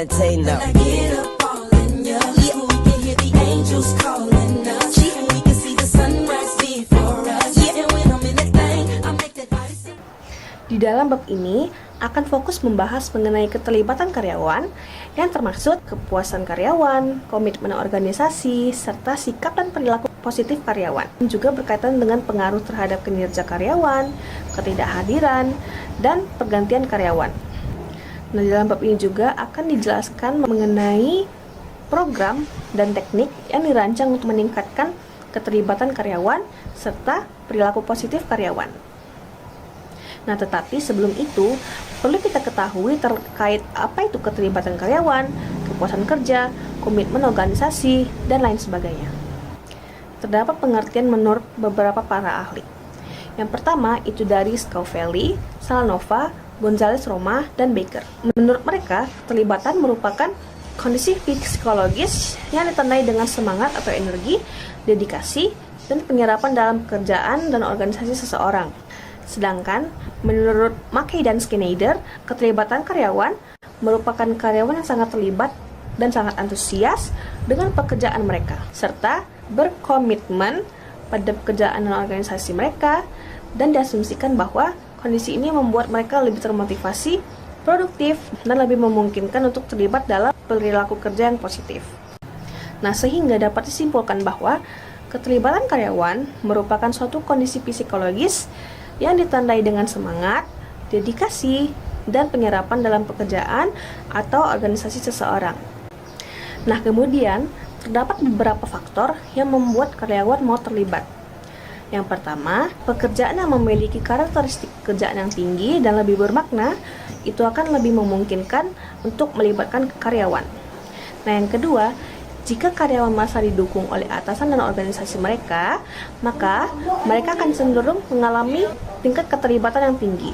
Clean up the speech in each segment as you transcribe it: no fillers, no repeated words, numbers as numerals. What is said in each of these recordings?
levitate now. When I get up all in ya, yeah. We can hear the angels calling us, yeah. We can see the sunrise before us, yeah. And when I'm in that thing, I make that body sing. Di dalam bab ini akan fokus membahas mengenai keterlibatan karyawan yang termaksud kepuasan karyawan, komitmen organisasi, serta sikap dan perilaku positif karyawan. Juga berkaitan dengan pengaruh terhadap kinerja karyawan, ketidakhadiran, dan pergantian karyawan. Nah, di dalam bab ini juga akan dijelaskan mengenai program dan teknik yang dirancang untuk meningkatkan keterlibatan karyawan serta perilaku positif karyawan. Nah, tetapi sebelum itu, perlu kita ketahui terkait apa itu keterlibatan karyawan, kepuasan kerja, komitmen organisasi, dan lain sebagainya. Terdapat pengertian menurut beberapa para ahli. Yang pertama itu dari Scauffelli, Salanova, Gonzales Roma, dan Baker. Menurut mereka, keterlibatan merupakan kondisi psikologis yang ditandai dengan semangat atau energi, dedikasi, dan penyerapan dalam pekerjaan dan organisasi seseorang. Sedangkan, menurut Mackey dan Schneider, keterlibatan karyawan merupakan karyawan yang sangat terlibat dan sangat antusias dengan pekerjaan mereka, serta berkomitmen pada pekerjaan dan organisasi mereka, dan diasumsikan bahwa kondisi ini membuat mereka lebih termotivasi, produktif, dan lebih memungkinkan untuk terlibat dalam perilaku kerja yang positif. Nah, sehingga dapat disimpulkan bahwa keterlibatan karyawan merupakan suatu kondisi psikologis yang ditandai dengan semangat, dedikasi, dan penyerapan dalam pekerjaan atau organisasi seseorang. Nah, kemudian terdapat beberapa faktor yang membuat karyawan mau terlibat. Yang pertama, pekerjaan yang memiliki karakteristik pekerjaan yang tinggi dan lebih bermakna, itu akan lebih memungkinkan untuk melibatkan karyawan. Nah, yang kedua, jika karyawan merasa didukung oleh atasan dan organisasi mereka, maka mereka akan cenderung mengalami tingkat keterlibatan yang tinggi.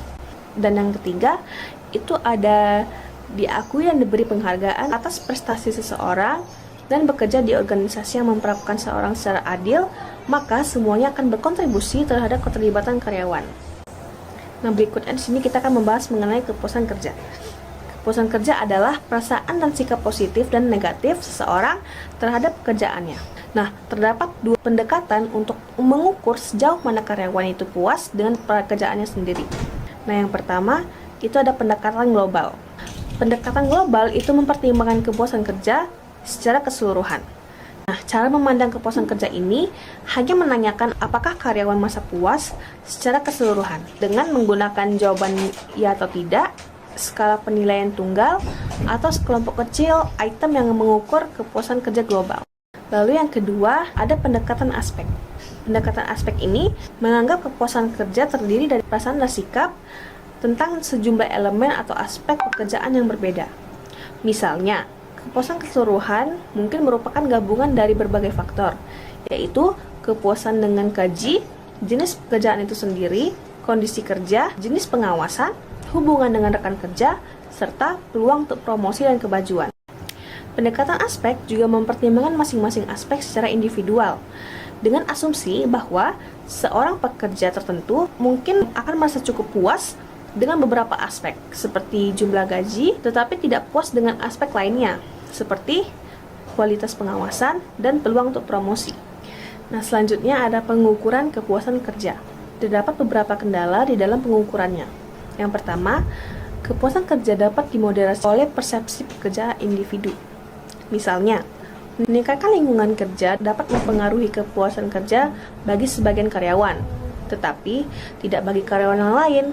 Dan yang ketiga, itu ada diakui dan diberi penghargaan atas prestasi seseorang dan bekerja di organisasi yang memperlakukan seorang secara adil, maka semuanya akan berkontribusi terhadap keterlibatan karyawan. Nah, berikutnya di sini kita akan membahas mengenai kepuasan kerja. Kepuasan kerja adalah perasaan dan sikap positif dan negatif seseorang terhadap pekerjaannya. Nah, terdapat dua pendekatan untuk mengukur sejauh mana karyawan itu puas dengan pekerjaannya sendiri. Nah, yang pertama, itu ada pendekatan global. Pendekatan global itu mempertimbangkan kepuasan kerja secara keseluruhan. Nah, cara memandang kepuasan kerja ini hanya menanyakan apakah karyawan merasa puas secara keseluruhan dengan menggunakan jawaban ya atau tidak, skala penilaian tunggal, atau sekelompok kecil item yang mengukur kepuasan kerja global. Lalu yang kedua, ada pendekatan aspek. Pendekatan aspek ini menganggap kepuasan kerja terdiri dari perasaan dan sikap tentang sejumlah elemen atau aspek pekerjaan yang berbeda. Misalnya, kepuasan keseluruhan mungkin merupakan gabungan dari berbagai faktor, yaitu kepuasan dengan gaji, jenis pekerjaan itu sendiri, kondisi kerja, jenis pengawasan, hubungan dengan rekan kerja, serta peluang untuk promosi dan kemajuan. Pendekatan aspek juga mempertimbangkan masing-masing aspek secara individual, dengan asumsi bahwa seorang pekerja tertentu mungkin akan merasa cukup puas dengan beberapa aspek, seperti jumlah gaji, tetapi tidak puas dengan aspek lainnya, seperti kualitas pengawasan dan peluang untuk promosi. Nah, selanjutnya ada pengukuran kepuasan kerja. Terdapat beberapa kendala di dalam pengukurannya. Yang pertama, kepuasan kerja dapat dimoderasi oleh persepsi pekerja individu. Misalnya, meningkatkan lingkungan kerja dapat mempengaruhi kepuasan kerja bagi sebagian karyawan, tetapi tidak bagi karyawan yang lain,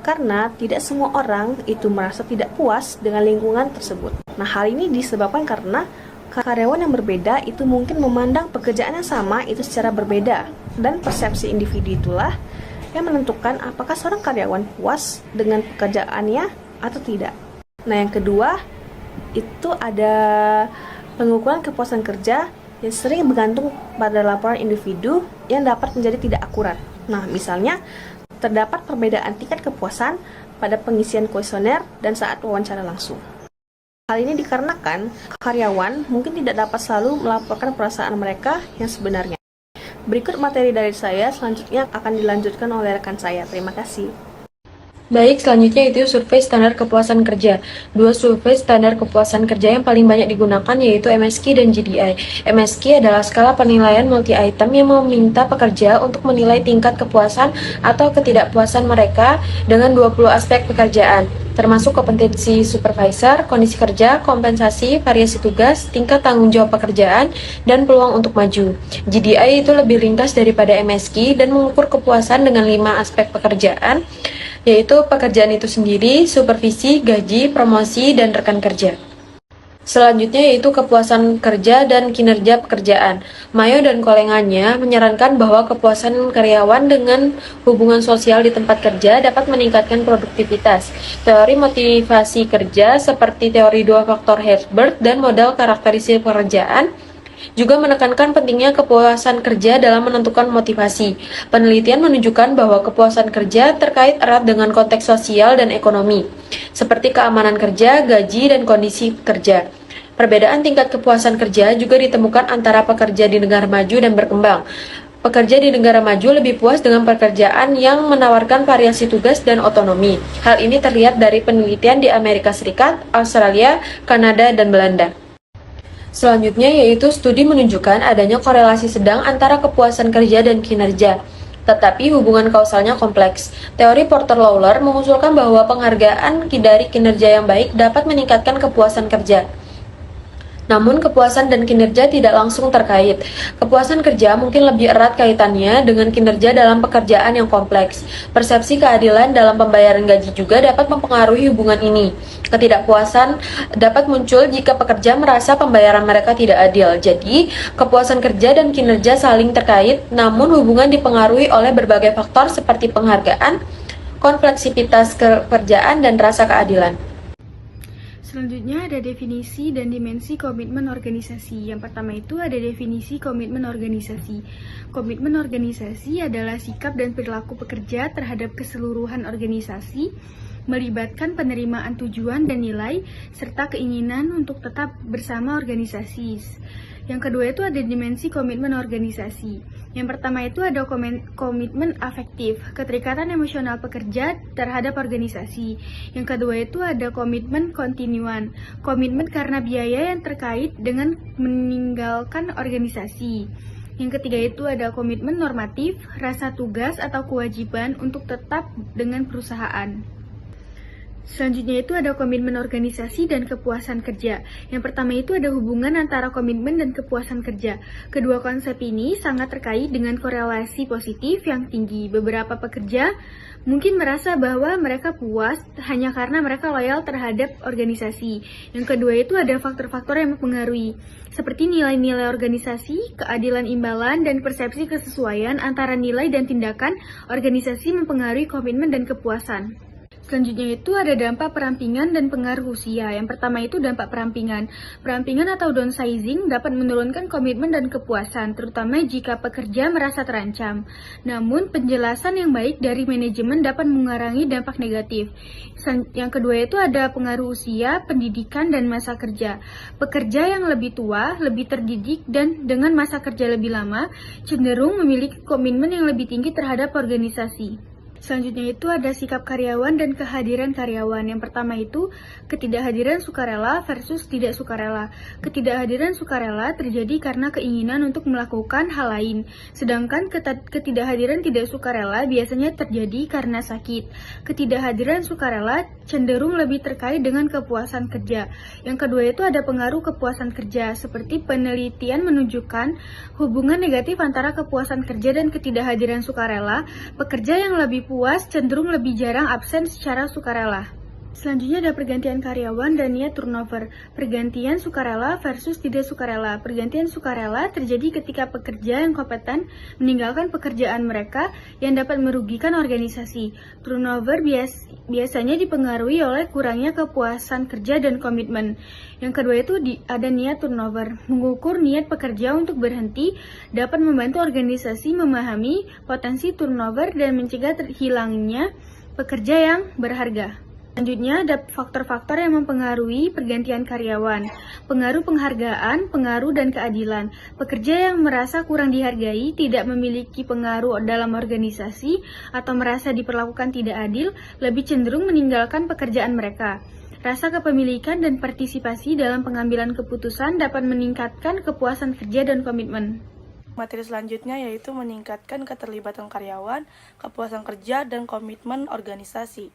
karena tidak semua orang itu merasa tidak puas dengan lingkungan tersebut. Nah, hal ini disebabkan karena karyawan yang berbeda itu mungkin memandang pekerjaan yang sama itu secara berbeda, dan persepsi individu itulah yang menentukan apakah seorang karyawan puas dengan pekerjaannya atau tidak. Nah, yang kedua, itu ada pengukuran kepuasan kerja yang sering bergantung pada laporan individu yang dapat menjadi tidak akurat. Nah, misalnya, terdapat perbedaan tingkat kepuasan pada pengisian kuesioner dan saat wawancara langsung. Hal ini dikarenakan karyawan mungkin tidak dapat selalu melaporkan perasaan mereka yang sebenarnya. Berikut materi dari saya, selanjutnya akan dilanjutkan oleh rekan saya. Terima kasih. Baik, selanjutnya itu survei standar kepuasan kerja. Dua survei standar kepuasan kerja yang paling banyak digunakan yaitu MSK dan GDI. MSK adalah skala penilaian multi-item yang meminta pekerja untuk menilai tingkat kepuasan atau ketidakpuasan mereka dengan 20 aspek pekerjaan, termasuk kompetensi supervisor, kondisi kerja, kompensasi, variasi tugas, tingkat tanggung jawab pekerjaan, dan peluang untuk maju. GDI itu lebih ringkas daripada MSK dan mengukur kepuasan dengan 5 aspek pekerjaan, yaitu pekerjaan itu sendiri, supervisi, gaji, promosi, dan rekan kerja. Selanjutnya yaitu kepuasan kerja dan kinerja pekerjaan. Mayo dan kolengannya menyarankan bahwa kepuasan karyawan dengan hubungan sosial di tempat kerja dapat meningkatkan produktivitas. Teori motivasi kerja seperti teori dua faktor Herzberg dan model karakteristik pekerjaan juga menekankan pentingnya kepuasan kerja dalam menentukan motivasi. Penelitian menunjukkan bahwa kepuasan kerja terkait erat dengan konteks sosial dan ekonomi, seperti keamanan kerja, gaji, dan kondisi kerja. Perbedaan tingkat kepuasan kerja juga ditemukan antara pekerja di negara maju dan berkembang. Pekerja di negara maju lebih puas dengan pekerjaan yang menawarkan variasi tugas dan otonomi. Hal ini terlihat dari penelitian di Amerika Serikat, Australia, Kanada, dan Belanda. Selanjutnya yaitu studi menunjukkan adanya korelasi sedang antara kepuasan kerja dan kinerja, tetapi hubungan kausalnya kompleks. Teori Porter-Lawler mengusulkan bahwa penghargaan dari kinerja yang baik dapat meningkatkan kepuasan kerja. Namun kepuasan dan kinerja tidak langsung terkait. Kepuasan kerja mungkin lebih erat kaitannya dengan kinerja dalam pekerjaan yang kompleks. Persepsi keadilan dalam pembayaran gaji juga dapat mempengaruhi hubungan ini. Ketidakpuasan dapat muncul jika pekerja merasa pembayaran mereka tidak adil. Jadi, kepuasan kerja dan kinerja saling terkait, namun hubungan dipengaruhi oleh berbagai faktor seperti penghargaan, kompleksitas pekerjaan, dan rasa keadilan. Selanjutnya ada definisi dan dimensi komitmen organisasi. Yang pertama itu ada definisi komitmen organisasi. Komitmen organisasi adalah sikap dan perilaku pekerja terhadap keseluruhan organisasi, melibatkan penerimaan tujuan dan nilai, serta keinginan untuk tetap bersama organisasi. Yang kedua itu ada dimensi komitmen organisasi. Yang pertama itu ada komitmen afektif, keterikatan emosional pekerja terhadap organisasi. Yang kedua itu ada komitmen kontinuan, komitmen karena biaya yang terkait dengan meninggalkan organisasi. Yang ketiga itu ada komitmen normatif, rasa tugas atau kewajiban untuk tetap dengan perusahaan. Selanjutnya itu ada komitmen organisasi dan kepuasan kerja. Yang pertama itu ada hubungan antara komitmen dan kepuasan kerja. Kedua konsep ini sangat terkait dengan korelasi positif yang tinggi. Beberapa pekerja mungkin merasa bahwa mereka puas hanya karena mereka loyal terhadap organisasi. Yang kedua itu ada faktor-faktor yang mempengaruhi, seperti nilai-nilai organisasi, keadilan imbalan, dan persepsi kesesuaian antara nilai dan tindakan organisasi mempengaruhi komitmen dan kepuasan. Selanjutnya itu ada dampak perampingan dan pengaruh usia. Yang pertama itu dampak perampingan. Perampingan atau downsizing dapat menurunkan komitmen dan kepuasan, terutama jika pekerja merasa terancam. Namun, penjelasan yang baik dari manajemen dapat mengurangi dampak negatif. Yang kedua itu ada pengaruh usia, pendidikan, dan masa kerja. Pekerja yang lebih tua, lebih terdidik, dan dengan masa kerja lebih lama, cenderung memiliki komitmen yang lebih tinggi terhadap organisasi. Selanjutnya itu ada sikap karyawan dan kehadiran karyawan. Yang pertama itu ketidakhadiran sukarela versus tidak sukarela. Ketidakhadiran sukarela terjadi karena keinginan untuk melakukan hal lain. Sedangkan ketidakhadiran tidak sukarela biasanya terjadi karena sakit. Ketidakhadiran sukarela cenderung lebih terkait dengan kepuasan kerja. Yang kedua itu ada pengaruh kepuasan kerja. Seperti penelitian menunjukkan hubungan negatif antara kepuasan kerja dan ketidakhadiran sukarela. Pekerja yang lebih puas cenderung lebih jarang absen secara sukarela. Selanjutnya ada pergantian karyawan dan niat turnover. Pergantian sukarela versus tidak sukarela. Pergantian sukarela terjadi ketika pekerja yang kompeten meninggalkan pekerjaan mereka yang dapat merugikan organisasi. Turnover biasanya dipengaruhi oleh kurangnya kepuasan kerja dan komitmen. Yang kedua itu ada niat turnover. Mengukur niat pekerja untuk berhenti dapat membantu organisasi memahami potensi turnover dan mencegah hilangnya pekerja yang berharga. Selanjutnya ada faktor-faktor yang mempengaruhi pergantian karyawan, pengaruh penghargaan, pengaruh dan keadilan. Pekerja yang merasa kurang dihargai, tidak memiliki pengaruh dalam organisasi, atau merasa diperlakukan tidak adil, lebih cenderung meninggalkan pekerjaan mereka. Rasa kepemilikan dan partisipasi dalam pengambilan keputusan dapat meningkatkan kepuasan kerja dan komitmen. Materi selanjutnya yaitu meningkatkan keterlibatan karyawan, kepuasan kerja, dan komitmen organisasi.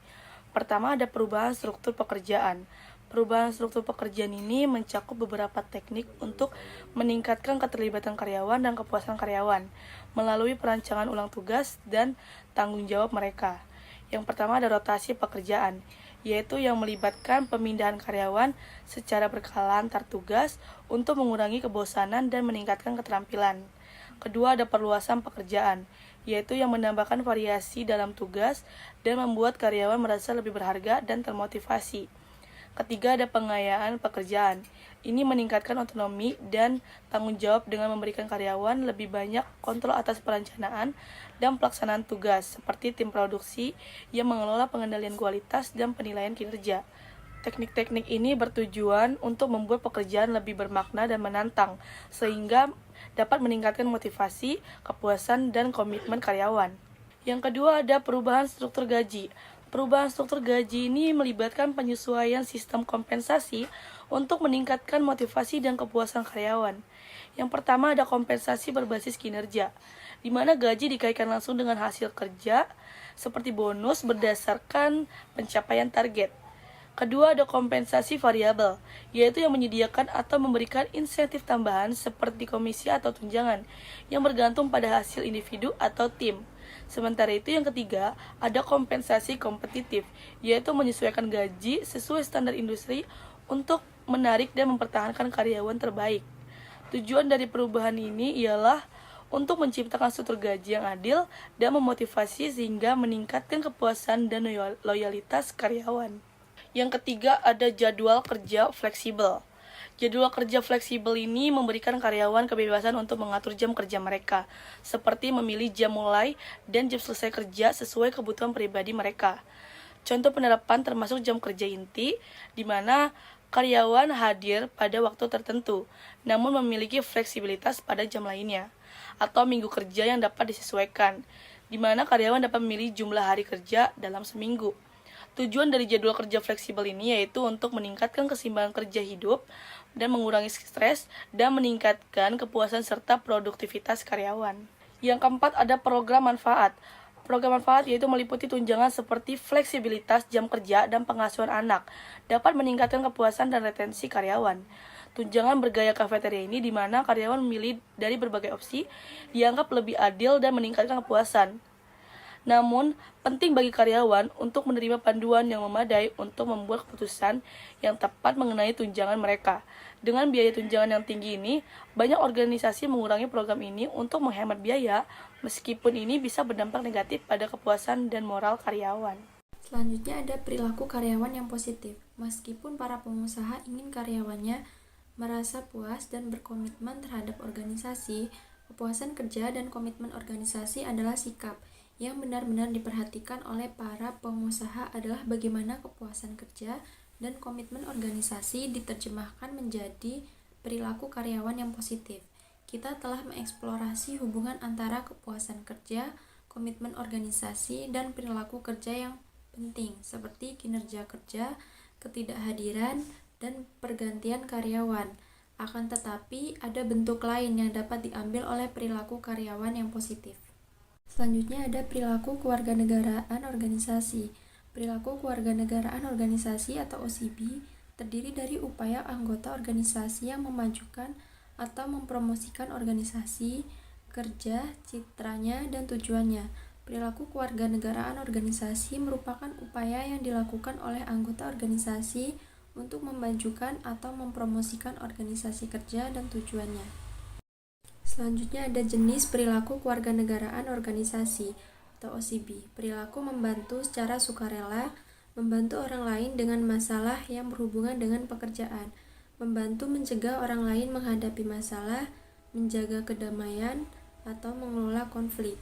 Pertama ada perubahan struktur pekerjaan. Perubahan struktur pekerjaan ini mencakup beberapa teknik untuk meningkatkan keterlibatan karyawan dan kepuasan karyawan melalui perancangan ulang tugas dan tanggung jawab mereka. Yang pertama ada rotasi pekerjaan, yaitu yang melibatkan pemindahan karyawan secara berkala antar tugas untuk mengurangi kebosanan dan meningkatkan keterampilan. Kedua ada perluasan pekerjaan, yaitu yang menambahkan variasi dalam tugas dan membuat karyawan merasa lebih berharga dan termotivasi. Ketiga ada pengayaan pekerjaan. Ini meningkatkan otonomi dan tanggung jawab dengan memberikan karyawan lebih banyak kontrol atas perencanaan dan pelaksanaan tugas, seperti tim produksi yang mengelola pengendalian kualitas dan penilaian kinerja. Teknik-teknik ini bertujuan untuk membuat pekerjaan lebih bermakna dan menantang, sehingga dapat meningkatkan motivasi, kepuasan, dan komitmen karyawan. Yang kedua ada perubahan struktur gaji. Perubahan struktur gaji ini melibatkan penyesuaian sistem kompensasi untuk meningkatkan motivasi dan kepuasan karyawan. Yang pertama ada kompensasi berbasis kinerja, di mana gaji dikaitkan langsung dengan hasil kerja, seperti bonus berdasarkan pencapaian target. Kedua ada kompensasi variabel, yaitu yang menyediakan atau memberikan insentif tambahan seperti komisi atau tunjangan, yang bergantung pada hasil individu atau tim. Sementara itu yang ketiga, ada kompensasi kompetitif, yaitu menyesuaikan gaji sesuai standar industri untuk menarik dan mempertahankan karyawan terbaik. Tujuan dari perubahan ini ialah untuk menciptakan struktur gaji yang adil dan memotivasi sehingga meningkatkan kepuasan dan loyalitas karyawan. Yang ketiga ada jadwal kerja fleksibel. Jadwal kerja fleksibel ini memberikan karyawan kebebasan untuk mengatur jam kerja mereka, seperti memilih jam mulai dan jam selesai kerja sesuai kebutuhan pribadi mereka. Contoh penerapan termasuk jam kerja inti, di mana karyawan hadir pada waktu tertentu, namun memiliki fleksibilitas pada jam lainnya, atau minggu kerja yang dapat disesuaikan, di mana karyawan dapat memilih jumlah hari kerja dalam seminggu. Tujuan dari jadwal kerja fleksibel ini yaitu untuk meningkatkan keseimbangan kerja hidup dan mengurangi stres dan meningkatkan kepuasan serta produktivitas karyawan. Yang keempat ada program manfaat. Program manfaat yaitu meliputi tunjangan seperti fleksibilitas jam kerja dan pengasuhan anak, dapat meningkatkan kepuasan dan retensi karyawan. Tunjangan bergaya kafeteria ini di mana karyawan memilih dari berbagai opsi, dianggap lebih adil dan meningkatkan kepuasan. Namun, penting bagi karyawan untuk menerima panduan yang memadai untuk membuat keputusan yang tepat mengenai tunjangan mereka. Dengan biaya tunjangan yang tinggi ini, banyak organisasi mengurangi program ini untuk menghemat biaya, meskipun ini bisa berdampak negatif pada kepuasan dan moral karyawan. Selanjutnya ada perilaku karyawan yang positif. Meskipun para pengusaha ingin karyawannya merasa puas dan berkomitmen terhadap organisasi, kepuasan kerja dan komitmen organisasi adalah sikap yang benar-benar diperhatikan oleh para pengusaha adalah bagaimana kepuasan kerja dan komitmen organisasi diterjemahkan menjadi perilaku karyawan yang positif. Kita telah mengeksplorasi hubungan antara kepuasan kerja, komitmen organisasi, dan perilaku kerja yang penting seperti kinerja kerja, ketidakhadiran, dan pergantian karyawan. Akan tetapi, ada bentuk lain yang dapat diambil oleh perilaku karyawan yang positif. Selanjutnya ada perilaku kewarganegaraan organisasi. Perilaku kewarganegaraan organisasi atau OCB terdiri dari upaya anggota organisasi yang memajukan atau mempromosikan organisasi, kerja, citranya, dan tujuannya. Perilaku kewarganegaraan organisasi merupakan upaya yang dilakukan oleh anggota organisasi untuk memajukan atau mempromosikan organisasi kerja dan tujuannya. Selanjutnya ada jenis perilaku kewarganegaraan organisasi atau OCB. Perilaku membantu secara sukarela, membantu orang lain dengan masalah yang berhubungan dengan pekerjaan, membantu mencegah orang lain menghadapi masalah, menjaga kedamaian, atau mengelola konflik.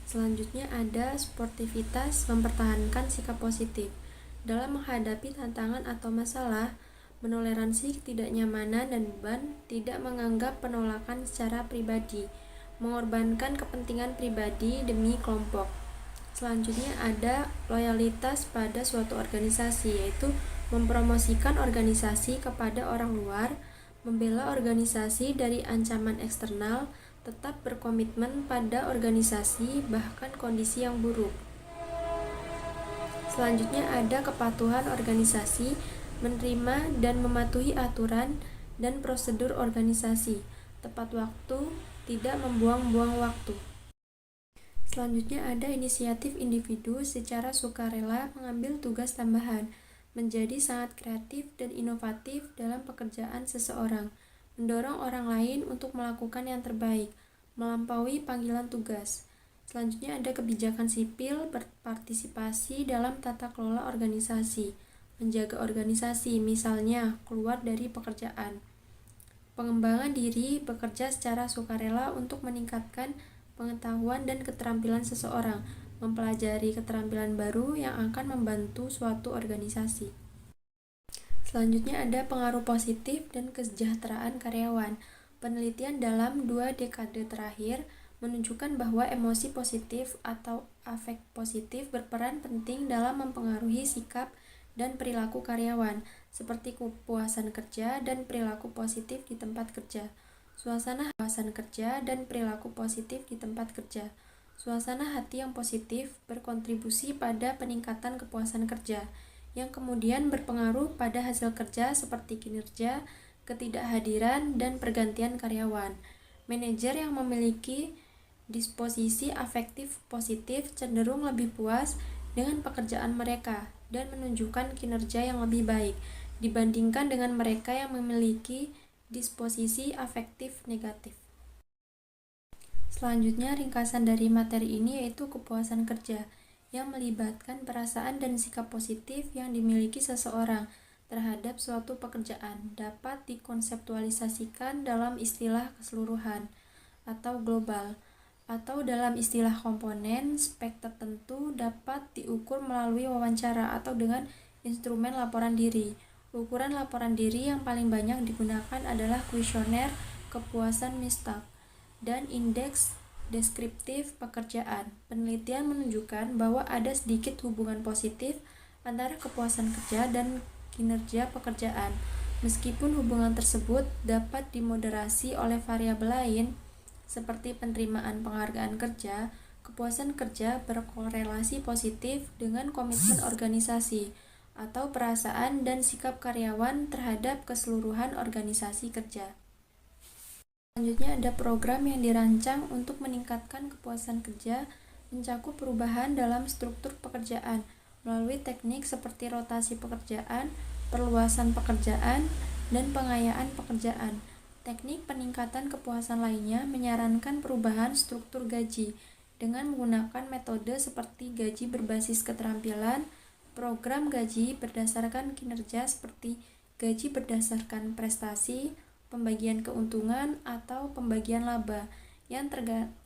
Selanjutnya ada sportivitas, mempertahankan sikap positif. dalam menghadapi tantangan atau masalah, menoleransi ketidaknyamanan dan beban, tidak menganggap penolakan secara pribadi, mengorbankan kepentingan pribadi demi kelompok. Selanjutnya ada loyalitas pada suatu organisasi, yaitu mempromosikan organisasi kepada orang luar, membela organisasi dari ancaman eksternal, tetap berkomitmen pada organisasi bahkan kondisi yang buruk. Selanjutnya ada kepatuhan organisasi, menerima dan mematuhi aturan dan prosedur organisasi, tepat waktu, tidak membuang-buang waktu. Selanjutnya ada inisiatif individu secara sukarela mengambil tugas tambahan, menjadi sangat kreatif dan inovatif dalam pekerjaan seseorang, mendorong orang lain untuk melakukan yang terbaik, melampaui panggilan tugas. Selanjutnya ada kebijakan sipil berpartisipasi dalam tata kelola organisasi, menjaga organisasi, misalnya keluar dari pekerjaan. Pengembangan diri bekerja secara sukarela untuk meningkatkan pengetahuan dan keterampilan seseorang, mempelajari keterampilan baru yang akan membantu suatu organisasi. Selanjutnya ada pengaruh positif dan kesejahteraan karyawan. Penelitian dalam 2 dekade terakhir menunjukkan bahwa emosi positif atau afek positif berperan penting dalam mempengaruhi sikap dan perilaku karyawan, seperti kepuasan kerja dan perilaku positif di tempat kerja. Suasana kepuasan kerja dan perilaku positif di tempat kerja. Suasana hati yang positif berkontribusi pada peningkatan kepuasan kerja, yang kemudian berpengaruh pada hasil kerja seperti kinerja, ketidakhadiran, dan pergantian karyawan. Manajer yang memiliki disposisi afektif positif cenderung lebih puas dengan pekerjaan mereka dan menunjukkan kinerja yang lebih baik dibandingkan dengan mereka yang memiliki disposisi afektif negatif. Selanjutnya, ringkasan dari materi ini yaitu kepuasan kerja, yang melibatkan perasaan dan sikap positif yang dimiliki seseorang terhadap suatu pekerjaan, dapat dikonseptualisasikan dalam istilah keseluruhan atau global, atau dalam istilah komponen spek tertentu dapat diukur melalui wawancara atau dengan instrumen laporan diri. Ukuran laporan diri yang paling banyak digunakan adalah kuesioner kepuasan Mistak dan indeks deskriptif pekerjaan. Penelitian menunjukkan bahwa ada sedikit hubungan positif antara kepuasan kerja dan kinerja pekerjaan. Meskipun hubungan tersebut dapat dimoderasi oleh variabel lain seperti penerimaan penghargaan kerja, kepuasan kerja berkorelasi positif dengan komitmen organisasi atau perasaan dan sikap karyawan terhadap keseluruhan organisasi kerja. Selanjutnya ada program yang dirancang untuk meningkatkan kepuasan kerja, mencakup perubahan dalam struktur pekerjaan melalui teknik seperti rotasi pekerjaan, perluasan pekerjaan, dan pengayaan pekerjaan. Teknik peningkatan kepuasan lainnya menyarankan perubahan struktur gaji dengan menggunakan metode seperti gaji berbasis keterampilan, program gaji berdasarkan kinerja seperti gaji berdasarkan prestasi, pembagian keuntungan, atau pembagian laba yang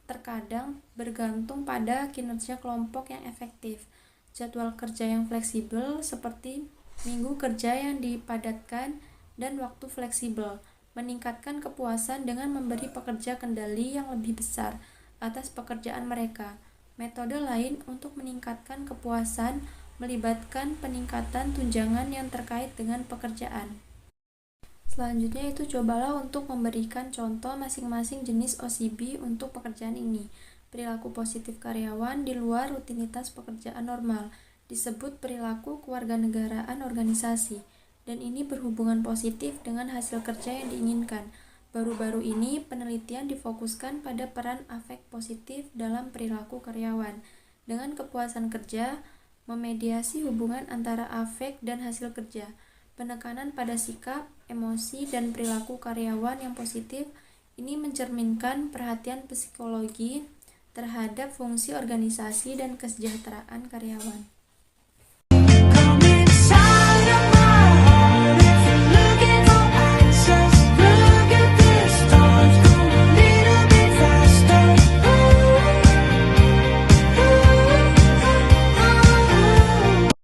terkadang bergantung pada kinerja kelompok yang efektif, jadwal kerja yang fleksibel seperti minggu kerja yang dipadatkan, dan waktu fleksibel, meningkatkan kepuasan dengan memberi pekerja kendali yang lebih besar atas pekerjaan mereka. Metode lain untuk meningkatkan kepuasan melibatkan peningkatan tunjangan yang terkait dengan pekerjaan. Selanjutnya itu cobalah untuk memberikan contoh masing-masing jenis OCB untuk pekerjaan ini. Perilaku positif karyawan di luar rutinitas pekerjaan normal disebut perilaku kewarganegaraan organisasi, dan ini berhubungan positif dengan hasil kerja yang diinginkan. Baru-baru ini penelitian difokuskan pada peran afek positif dalam perilaku karyawan. Dengan kepuasan kerja, memediasi hubungan antara afek dan hasil kerja. Penekanan pada sikap, emosi, dan perilaku karyawan yang positif ini mencerminkan perhatian psikologi terhadap fungsi organisasi dan kesejahteraan karyawan.